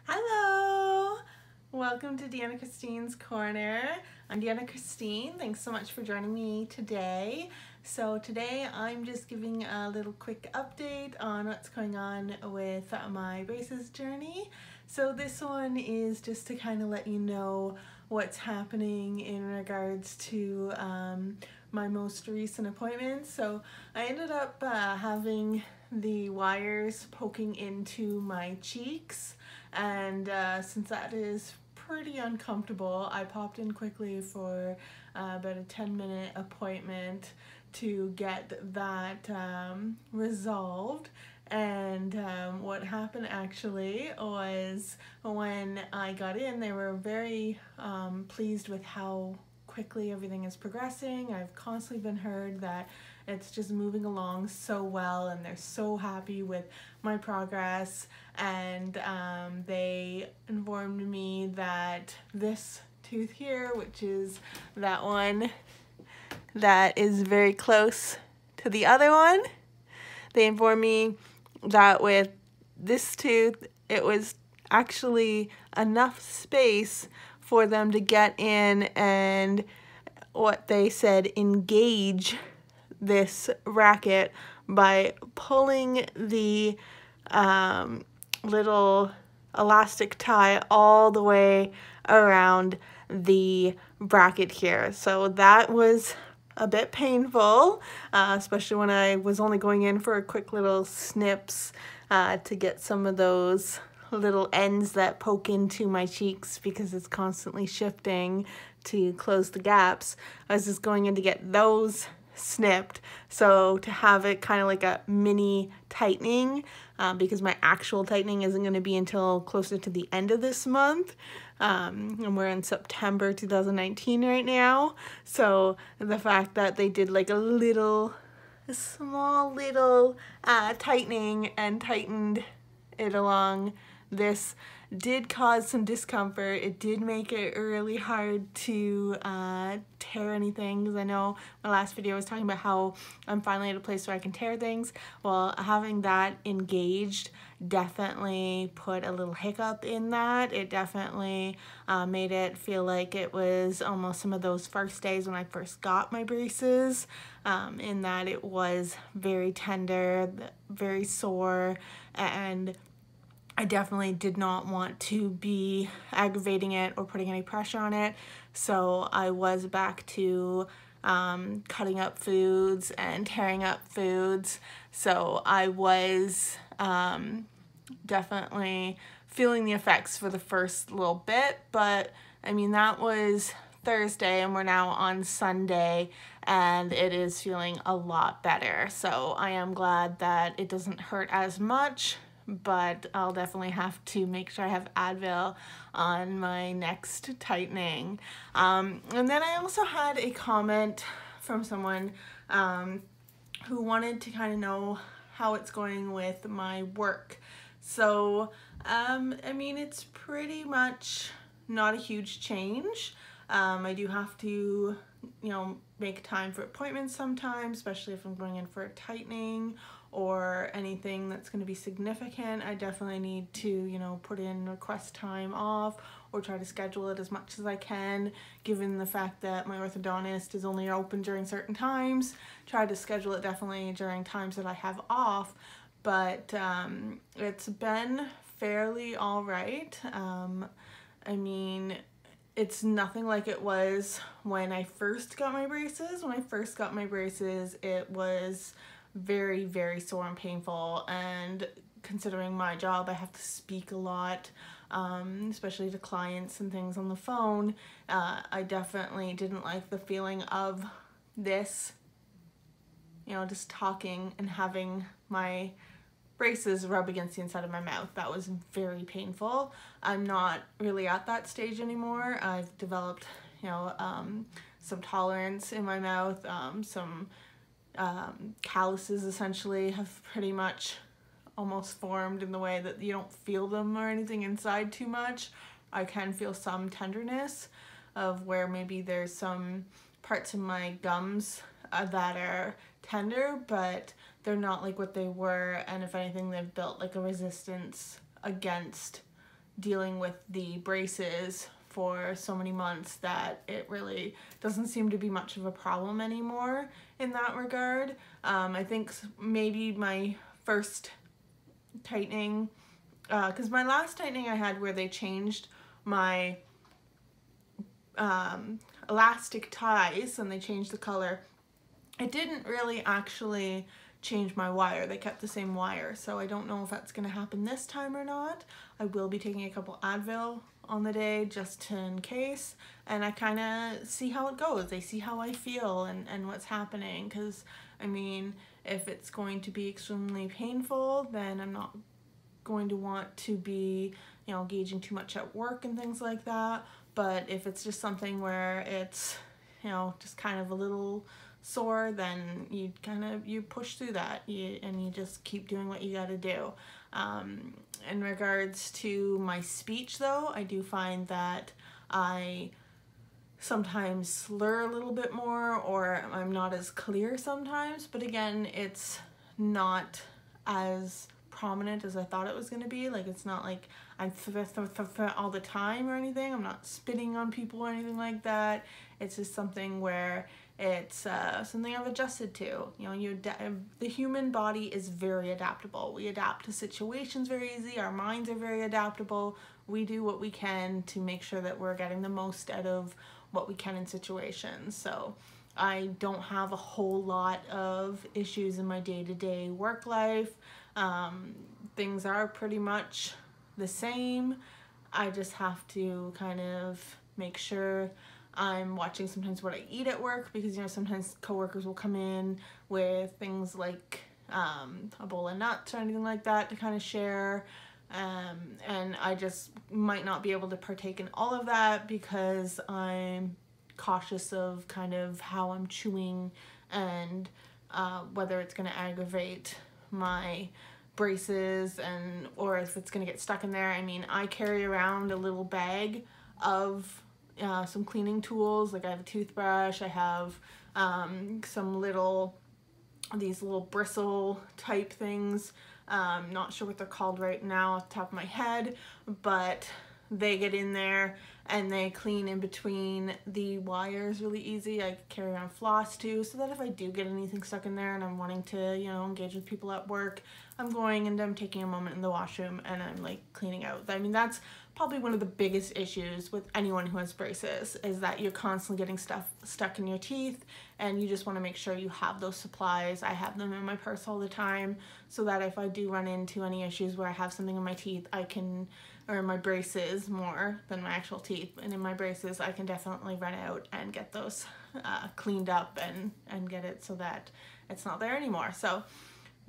Hello! Welcome to Deanna Christine's Corner. I'm Deanna Christine. Thanks so much for joining me today. So today I'm just giving a little quick update on what's going on with my braces journey. So this one is just to kind of let you know what's happening in regards to my most recent appointments. So I ended up having the wires poking into my cheeks, and since that is pretty uncomfortable, I popped in quickly for about a 10-minute appointment to get that resolved. And what happened actually was when I got in, they were very pleased with how quickly everything is progressing. I've constantly been heard that it's just moving along so well, and they're so happy with my progress. And they informed me that this tooth here, which is that one that is very close to the other one, they informed me that with this tooth, it was actually enough space for them to get in and, what they said, engage this bracket by pulling the little elastic tie all the way around the bracket here. So that was a bit painful, especially when I was only going in for a quick little snips to get some of those little ends that poke into my cheeks because it's constantly shifting to close the gaps. I was just going in to get those snipped, so to have it kind of like a mini tightening, because my actual tightening isn't going to be until closer to the end of this month, and we're in September 2019 right now. So the fact that they did like a small little tightening and tightened it along this did cause some discomfort. It did make it really hard to tear anything, because I know my last video was talking about how I'm finally at a place where I can tear things. Well, having that engaged definitely put a little hiccup in that. It definitely made it feel like it was almost some of those first days when I first got my braces, in that it was very tender, very sore, and I definitely did not want to be aggravating it or putting any pressure on it. So I was back to cutting up foods and tearing up foods. So I was definitely feeling the effects for the first little bit. But I mean, that was Thursday and we're now on Sunday, and it is feeling a lot better. So I am glad that it doesn't hurt as much, but I'll definitely have to make sure I have Advil on my next tightening. And then I also had a comment from someone who wanted to kind of know how it's going with my work. So, I mean, it's pretty much not a huge change. I do have to, make time for appointments sometimes, especially if I'm going in for a tightening or anything that's going to be significant. I definitely need to, put in request time off or try to schedule it as much as I can, given the fact that my orthodontist is only open during certain times. Try to schedule it definitely during times that I have off, but it's been fairly all right. I mean, it's nothing like it was when I first got my braces. When I first got my braces, it was very, very sore and painful, and considering my job, I have to speak a lot, especially to clients and things on the phone. I definitely didn't like the feeling of this, just talking and having my braces rub against the inside of my mouth. That was very painful. I'm not really at that stage anymore. I've developed, some tolerance in my mouth, some calluses essentially have pretty much almost formed in the way that you don't feel them or anything inside too much. I can feel some tenderness of where maybe there's some parts of my gums that are tender, but they're not like what they were, and if anything, they've built like a resistance against dealing with the braces for so many months that it really doesn't seem to be much of a problem anymore in that regard. I think maybe my first tightening, because my last tightening I had where they changed my elastic ties and they changed the color, it didn't really actually change my wire. They kept the same wire, so I don't know if that's going to happen this time or not. I will be taking a couple Advil on the day just in case, and I kind of see how it goes. I see how I feel and what's happening, because I mean, if it's going to be extremely painful, then I'm not going to want to be, you know, engaging too much at work and things like that. But if it's just something where it's, you know, just kind of a little sore, then you push through that and you just keep doing what you got to do. In regards to my speech though, I do find that I sometimes slur a little bit more, or I'm not as clear sometimes, but again, it's not as prominent as I thought it was going to be. Like, it's not like I'm all the time or anything. I'm not spitting on people or anything like that. It's just something where it's something I've adjusted to. You know, the human body is very adaptable. We adapt to situations very easy. Our minds are very adaptable. We do what we can to make sure that we're getting the most out of what we can in situations. So I don't have a whole lot of issues in my day-to-day work life. Things are pretty much the same. I just have to kind of make sure I'm watching sometimes what I eat at work, because, you know, sometimes coworkers will come in with things like a bowl of nuts or anything like that to kind of share, and I just might not be able to partake in all of that because I'm cautious of kind of how I'm chewing and whether it's going to aggravate my braces or if it's going to get stuck in there. I mean, I carry around a little bag of some cleaning tools. Like, I have a toothbrush, I have these little bristle type things. Not sure what they're called right now off the top of my head, but they get in there and they clean in between the wires really easy. I carry around floss too, so that if I do get anything stuck in there and I'm wanting to, you know, engage with people at work, I'm going and I'm taking a moment in the washroom and I'm like cleaning out. I mean, that's probably one of the biggest issues with anyone who has braces, is that you're constantly getting stuff stuck in your teeth, and you just want to make sure you have those supplies. I have them in my purse all the time, so that if I do run into any issues where I have something in my teeth, I can, or in my braces more than my actual teeth, and in my braces I can definitely run out and get those cleaned up and get it so that it's not there anymore. So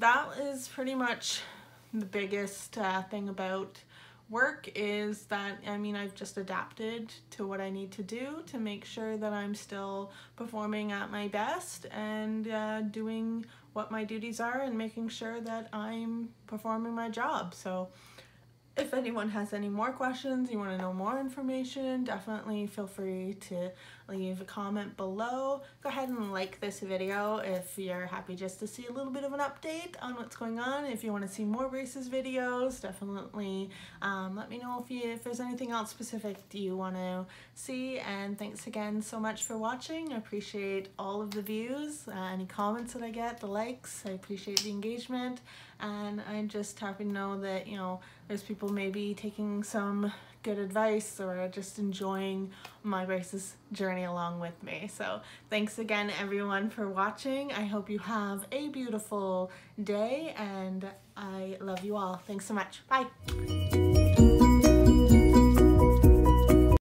that is pretty much the biggest thing about work, is that, I mean, I've just adapted to what I need to do to make sure that I'm still performing at my best and doing what my duties are and making sure that I'm performing my job. So if anyone has any more questions, you want to know more information, definitely feel free to leave a comment below. Go ahead and like this video if you're happy just to see a little bit of an update on what's going on. If you want to see more braces videos, definitely let me know if there's anything else specific you want to see. And thanks again so much for watching. I appreciate all of the views, any comments that I get, the likes. I appreciate the engagement, and I'm just happy to know that, you know, there's people maybe taking some good advice or just enjoying my braces journey along with me. So thanks again everyone for watching. I hope you have a beautiful day, and I love you all. Thanks so much. Bye.